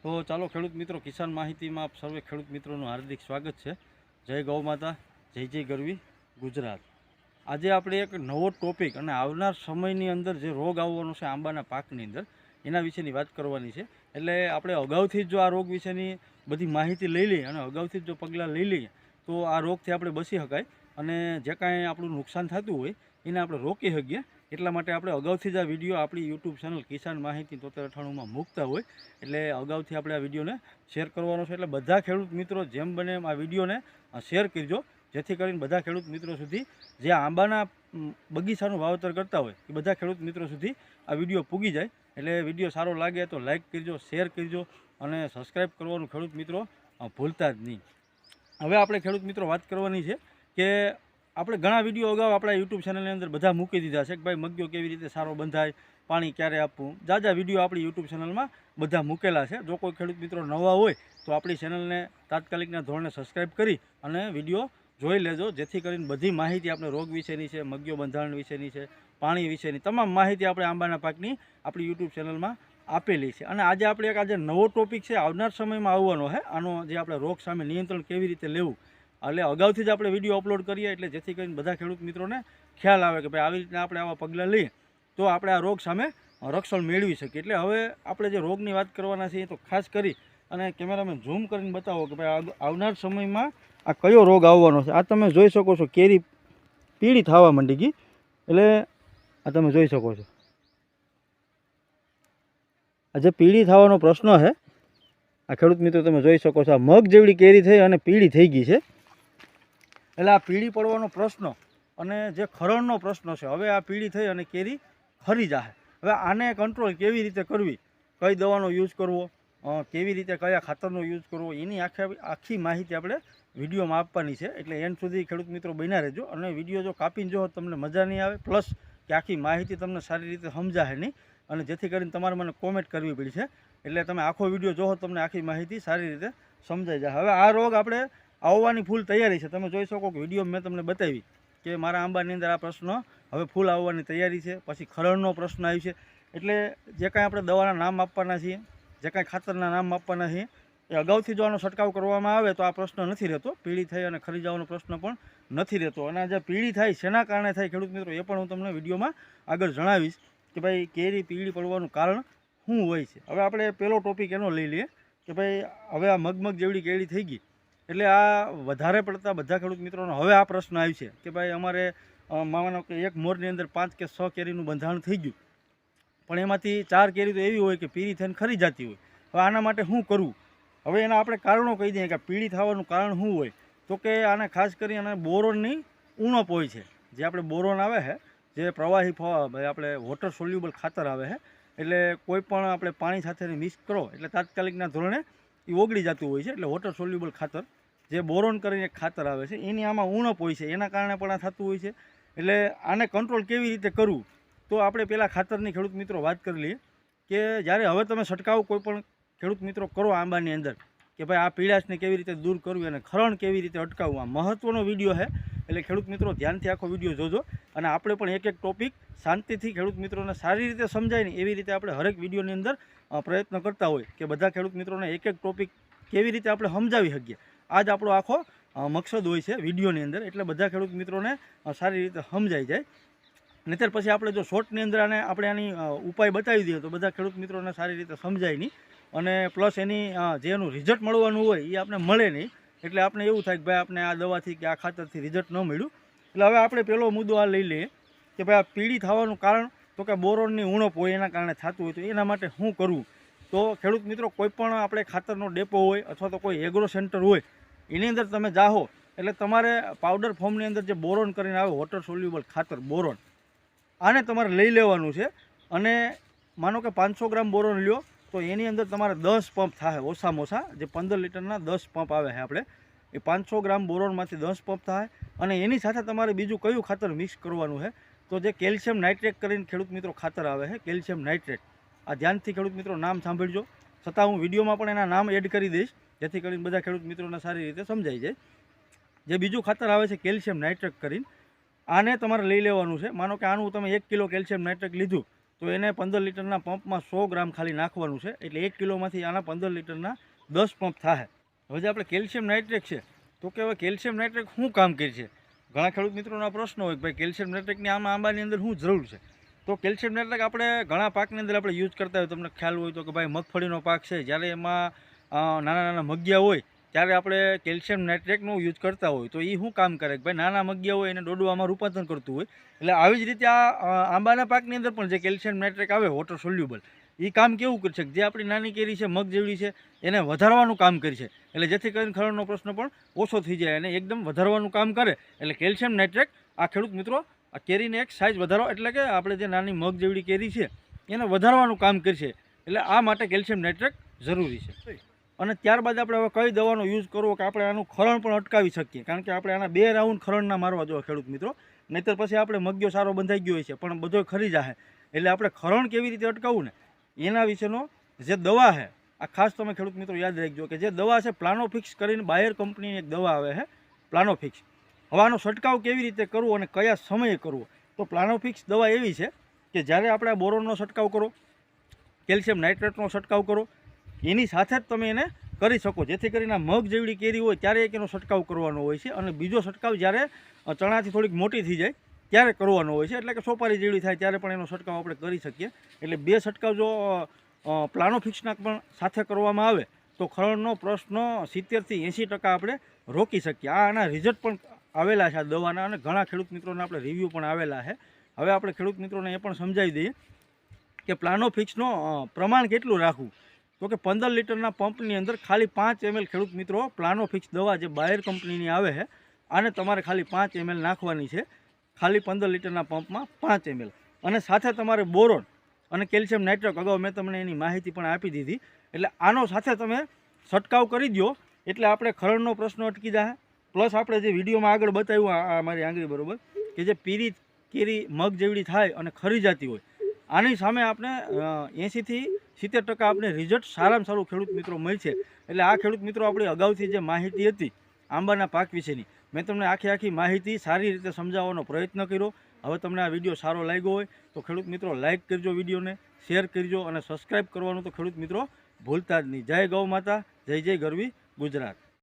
તો ચાલો ખેડૂત મિત્રો, કિસાન માહિતીમાં આપ સર્વે ખેડૂત મિત્રોનું હાર્દિક સ્વાગત છે. જય ગૌ માતા, જય જય ગરવી ગુજરાત. આજે આપણે એક નવો ટોપિક અને આવનાર સમયની અંદર જે રોગ આવવાનો છે આંબાના પાકની અંદર, એના વિશેની વાત કરવાની છે. એટલે આપણે અગાઉથી જ જો આ રોગ વિશેની બધી માહિતી લઈ લઈએ અને અગાઉથી જ જો પગલાં લઈ લઈએ તો આ રોગથી આપણે બચી શકાય અને જે કાંઈ આપણું નુકસાન થતું હોય એને આપણે રોકી શકીએ. એટલા માટે આપણે અગાઉથી જ આ વિડીયો આપણી યુટ્યુબ ચેનલ કિસાન માહિતી 7398માં મૂકતા હોય એટલે અગાઉથી આપણે આ વિડીયોને શેર કરવાનો છે. એટલે બધા ખેડૂત મિત્રો જેમ બને એમ આ વિડીયોને શેર કરજો, જેથી કરીને બધા ખેડૂત મિત્રો સુધી જે આંબાના બગીચાનું વાવેતર કરતા હોય એ બધા ખેડૂત મિત્રો સુધી આ વિડીયો પૂગી જાય. એટલે વિડીયો સારો લાગે તો લાઇક કરજો, શેર કરજો અને સબસ્ક્રાઈબ કરવાનું ખેડૂત મિત્રો ભૂલતા જ નહીં. હવે આપણે ખેડૂત મિત્રો વાત કરવાની છે કે આપણે ઘણા વિડીયો અગાઉ આપણા યુટ્યુબ ચેનલની અંદર બધા મૂકી દીધા છે કે ભાઈ મગ્યો કેવી રીતે સારો બંધાય, પાણી ક્યારે આપવું, જાજા વિડીયો આપણી યુટ્યુબ ચેનલમાં બધા મૂકેલા છે. જો કોઈ ખેડૂત મિત્રો નવા હોય તો આપણી ચેનલને તાત્કાલિકના ધોરણે સબસ્ક્રાઈબ કરી અને વિડીયો જોઈ લેજો, જેથી કરીને બધી માહિતી આપણે રોગ વિશેની છે, મગ્યો બંધારણ વિશેની છે, પાણી વિશેની તમામ માહિતી આપણે આંબાના પાકની આપણી યુટ્યુબ ચેનલમાં આપેલી છે. અને આજે આપણે એક નવો ટોપિક છે આવનાર સમયમાં આવવાનો છે, આનો જે આપણે રોગ સામે નિયંત્રણ કેવી રીતે લેવું. એટલે અગાઉથી જ આપણે વિડીયો અપલોડ કરીએ એટલે જેથી કરીને બધા ખેડૂત મિત્રોને ખ્યાલ આવે કે ભાઈ આવી રીતના આપણે આવા પગલાં લઈએ તો આપણે આ રોગ સામે રક્ષણ મેળવી શકીએ. એટલે હવે આપણે જે રોગની વાત કરવાના છીએ તો ખાસ કરી અને કેમેરામેન ઝૂમ કરીને બતાવો કે ભાઈ આવનાર સમયમાં આ કયો રોગ આવવાનો છે. આ તમે જોઈ શકો છો, કેરી પીળી થવા માંડી ગઈ. એટલે આ તમે જોઈ શકો છો, આ જે પીળી થવાનો પ્રશ્ન છે આ ખેડૂત મિત્રો તમે જોઈ શકો છો, આ મગ જેવડી કેરી થઈ અને પીળી થઈ ગઈ છે. એટલે આ પીળી પડવાનો પ્રશ્ન અને જે ખરણનો પ્રશ્ન છે, હવે આ પીળી થઈ અને કેરી ખરી જાય. હવે આને કંટ્રોલ કેવી રીતે કરવી, કઈ દવાનો યુઝ કરવો, કેવી રીતે કયા ખાતરનો યુઝ કરવો, એની આખી માહિતી આપણે વિડીયોમાં આપવાની છે. એટલે એન્ડ સુધી ખેડૂત મિત્રો બન્યા રહેજો. અને વિડીયો જો કાપીને જો તમને મજા નહીં આવે, પ્લસ કે આખી માહિતી તમને સારી રીતે સમજાશે નહીં, અને જેથી કરીને તમારે મને કોમેન્ટ કરવી પડી છે. એટલે તમે આખો વિડીયો જોવો તમને આખી માહિતી સારી રીતે સમજાઈ જાય. હવે આ રોગ આપણે આવવાની ફૂલ તૈયારી છે. તમે જોઈ શકો કે વિડીયો મેં તમને બતાવી કે મારા આંબાની અંદર આ પ્રશ્ન હવે ફૂલ આવવાની તૈયારી છે. પછી ખરણનો પ્રશ્ન આવી છે. એટલે જે કાંઈ આપણે દવાના નામ આપવાના છીએ, જે કાંઈ ખાતરના નામ આપવાના છીએ, એ અગાઉથી જો આનો છંટકાવ કરવામાં આવે તો આ પ્રશ્ન નથી રહેતો. પીળી થઈ અને ખરી જવાનો પ્રશ્ન પણ નથી રહેતો. અને જે પીળી થાય શેના કારણે થાય ખેડૂત મિત્રો એ પણ હું તમને વિડીયોમાં આગળ જણાવીશ કે ભાઈ કેરી પીળી પડવાનું કારણ શું હોય છે. હવે આપણે પહેલો ટોપિક એનો લઈ લઈએ કે ભાઈ હવે આ મગમગ જેવડી કેળી થઈ ગઈ. એટલે આ વધારે પડતા બધા ખેડૂત મિત્રોનો હવે આ પ્રશ્ન આવ્યો છે કે ભાઈ અમારે માનો કે એક મોરની અંદર 5 કે 6 કેરીનું બંધારણ થઈ ગયું, પણ એમાંથી 4 કેરી તો એવી હોય કે પીળી થઈને ખરી જતી હોય. હવે આના માટે શું કરવું? હવે એના આપણે કારણો કહી દઈએ કે પીળી થવાનું કારણ શું હોય. તો કે આને ખાસ કરી અને બોરોનની ઉણપ હોય છે. જે આપણે બોરોન આવે છે, જે પ્રવાહી આપણે વોટર સોલ્યુબલ ખાતર આવે છે, એટલે કોઈ પણ આપણે પાણી સાથે મિક્સ કરો એટલે તાત્કાલિકના ધોરણે એ ઓગળી જતું હોય છે. એટલે વોટર સોલ્યુબલ ખાતર જે બોરોન કરીને એક ખાતર આવે છે એની આમાં ઉણપ હોય છે, એના કારણે પણ આ થતું હોય છે. એટલે આને કંટ્રોલ કેવી રીતે કરવું તો આપણે પહેલાં ખાતરની ખેડૂત મિત્રો વાત કરી લઈએ કે જ્યારે હવે તમે છંટકાવ કોઈ પણ ખેડૂત મિત્રો કરો આંબાની અંદર કે ભાઈ આ પીળાશને કેવી રીતે દૂર કરવી અને ખરણ કેવી રીતે અટકાવવું, આ મહત્ત્વનો વિડીયો છે. એટલે ખેડૂત મિત્રો ધ્યાનથી આખો વિડીયો જોજો. અને આપણે પણ એક એક ટોપિક શાંતિથી ખેડૂત મિત્રોને સારી રીતે સમજાય ને એવી રીતે આપણે હરેક વિડીયોની અંદર પ્રયત્ન કરતા હોય કે બધા ખેડૂત મિત્રોને એક એક ટોપિક કેવી રીતે આપણે સમજાવી શકીએ. આ જ આપણો આખો મકસદ હોય છે વિડીયોની અંદર. એટલે બધા ખેડૂત મિત્રોને સારી રીતે સમજાઈ જાય. નહીંતર પછી આપણે જો શોર્ટની અંદર આપણે આની ઉપાય બતાવી દઈએ તો બધા ખેડૂત મિત્રોને સારી રીતે સમજાય નહીં, અને પ્લસ એની જે એનું રિઝલ્ટ મળવાનું હોય એ આપણે મળે નહીં. એટલે આપણે એવું થાય કે ભાઈ આપણે આ દવાથી કે આ ખાતરથી રિઝલ્ટ ન મળ્યું. એટલે હવે આપણે પહેલો મુદ્દો આ લઈ લઈએ કે ભાઈ આ પીળી થવાનું કારણ તો કે બોરોનની ઉણપ હોય એના કારણે થતું હોય. તો એના માટે શું કરવું? તો ખેડૂત મિત્રો કોઈ પણ આપણે ખાતરનો ડેપો હોય અથવા તો કોઈ એગ્રો સેન્ટર હોય એની અંદર તમે જાઓ એટલે તમારે પાવડર ફોર્મની અંદર જે બોરોન કરીને આવે વોટર સોલ્યુબલ ખાતર બોરોન, આને તમારે લઈ લેવાનું છે. અને માનો કે 500 ગ્રામ બોરોન લ્યો તો એની અંદર તમારે 10 પંપ થાય, ઓછામાં ઓછા જે 15 લીટરના 10 પંપ આવે છે આપણે એ 500 ગ્રામ બોરોનમાંથી 10 પંપ થાય. અને એની સાથે તમારે બીજું કયું ખાતર મિક્સ કરવાનું છે તો જે કેલ્શિયમ નાઇટ્રેટ કરીને ખેડૂત મિત્રો ખાતર આવે છે, કેલ્શિયમ નાઇટ્રેટ. આ ધ્યાનથી ખેડૂત મિત્રો નામ સાંભળજો. છતાં હું વિડીયોમાં પણ એના નામ એડ કરી દઈશ જેથી કરીને બધા ખેડૂત મિત્રોને સારી રીતે સમજાઈ જાય. જે બીજું ખાતર આવે છે કેલ્શિયમ નાઇટ્રેટ કરીને, આને તમારે લઈ લેવાનું છે. માનો કે આનું તમે 1 કિલો કેલ્શિયમ નાઇટ્રેટ લીધું તો એને 15 લીટરના પંપમાં 100 ગ્રામ ખાલી નાખવાનું છે, એટલે 1 કિલોમાંથી આના 15 લીટરના 10 પંપ થાય. હવે જે આપણે કેલ્શિયમ નાઇટ્રેટ છે, તો કે હવે કેલ્શિયમ નાઇટ્રેટ શું કામ કરે છે? ઘણા ખેડૂત મિત્રોના પ્રશ્ન હોય કે ભાઈ કેલ્શિયમ નાઇટ્રેટની આંબાની અંદર શું જરૂર છે? તો કેલ્શિયમ નાઇટ્રેટ આપણે ઘણા પાકની અંદર આપણે યુઝ કરતા હોય. તમને ખ્યાલ હોય તો કે ભાઈ મગફળીનો પાક છે, જ્યારે એમાં નાના નાના મગિયા હોય ત્યારે આપણે કેલ્શિયમ નાઇટ્રેટનો યુઝ કરતા હોય. તો એ શું કામ કરે કે ભાઈ નાના મગિયા હોય એને ડોડવામાં રૂપાંતર કરતું હોય. એટલે આવી જ રીતે આ આંબાના પાકની અંદર પણ જે કેલ્શિયમ નાઇટ્રેટ આવે વોટર સોલ્યુબલ, એ કામ કેવું કરશે કે જે આપણી નાની કેરી છે, મગ જેવડી છે, એને વધારવાનું કામ કરશે. એટલે જેથી કરીને ખરણનો પ્રશ્ન પણ ઓછો થઈ જાય અને એકદમ વધારવાનું કામ કરે. એટલે કેલ્શિયમ નાઇટ્રેટ આ ખેડૂત મિત્રો આ કેરીને એક સાઇઝ વધારો, એટલે કે આપણે જે નાની મગ જેવડી કેરી છે એને વધારવાનું કામ કરશે. એટલે આ માટે કેલ્શિયમ નાઇટ્રેટ જરૂરી છે. અને ત્યારબાદ આપણે હવે કઈ દવાનો યુઝ કરવો કે આપણે આનું ખરણ પણ અટકાવી શકીએ? કારણ કે આપણે આના 2 રાઉન્ડ ખરણના મારવા જોઈએ ખેડૂત મિત્રો, નહીંતર પછી આપણે મગ્યો સારો બંધાઈ ગયો હોય છે પણ બધો ખરી જાય. એટલે આપણે ખરણ કેવી રીતે અટકાવવું ને એના વિશેનો જે દવા છે આ ખાસ તમે ખેડૂત મિત્રો યાદ રાખજો કે જે દવા છે પ્લાનોફિક્સ કરીને બાયર કંપનીની એક દવા આવે છે, પ્લાનોફિક્સ. હવે આનો છંટકાવ કેવી રીતે કરવો અને કયા સમયે કરવો? તો પ્લાનોફિક્સ દવા એવી છે કે જ્યારે આપણે બોરોનનો છંટકાવ કરો, કેલ્શિયમ નાઇટ્રેટનો છંટકાવ કરો, એની સાથે જ તમે એને કરી શકો, જેથી કરીને મગ જેવડી કેરી હોય ત્યારે એક એનો છંટકાવ કરવાનો હોય છે. અને બીજો છંટકાવ જ્યારે ચણાથી થોડીક મોટી થઈ જાય ત્યારે કરવાનો હોય છે, એટલે કે સોપારી જેવડી થાય ત્યારે પણ એનો છંટકાવ આપણે કરી શકીએ. એટલે 2 છંટકાવ જો પ્લાનોફિક્સના પણ સાથે કરવામાં આવે તો ખરણનો પ્રશ્ન 70થી 80% આપણે રોકી શકીએ. આના રિઝલ્ટ પણ આવેલા છે આ દવાના, અને ઘણા ખેડૂત મિત્રોને આપણે રિવ્યૂ પણ આવેલા છે. હવે આપણે ખેડૂત મિત્રોને એ પણ સમજાવી દઈએ કે પ્લાનોફિક્સનો પ્રમાણ કેટલું રાખવું. તો કે 15 લીટરના પંપની અંદર ખાલી 5 ml ખેડૂત મિત્રો પ્લાનોફિક્સ દવા જે બાયર કંપનીની આવે છે આને તમારે ખાલી 5 ml નાખવાની છે, ખાલી 15 લીટરના પંપમાં 5 ml. અને સાથે તમારે બોરોન અને કેલ્શિયમ નાઇટ્રેટ, અગાઉ મેં તમને એની માહિતી પણ આપી દીધી. એટલે આનો સાથે તમે છંટકાવ કરી દો એટલે આપણે ખરણનો પ્રશ્ન અટકી જાય. પ્લસ આપણે જે વિડીયોમાં આગળ બતાવ્યું આ મારી આંગળી બરોબર કે જે પીરી કેરી મગ જેવડી થાય અને ખરી જતી હોય, આની સામે આપણે 80થી 70% આપણે રિઝલ્ટ સારામાં સારું ખેડૂત મિત્રો મળશે. એટલે આ ખેડૂત મિત્રો આપણી અગાઉથી જે માહિતી હતી આંબાના પાક વિશેની, મેં તમને આખી માહિતી સારી રીતે સમજાવવાનો પ્રયત્ન કર્યો. હવે તમને આ વિડીયો સારો લાગ્યો હોય તો ખેડૂત મિત્રો લાઇક કરજો, વિડીયોને શેર કરજો અને સબસ્ક્રાઈબ કરવાનું તો ખેડૂત મિત્રો ભૂલતા જ નહીં. જય ગૌ માતા, જય જય ગરવી ગુજરાત.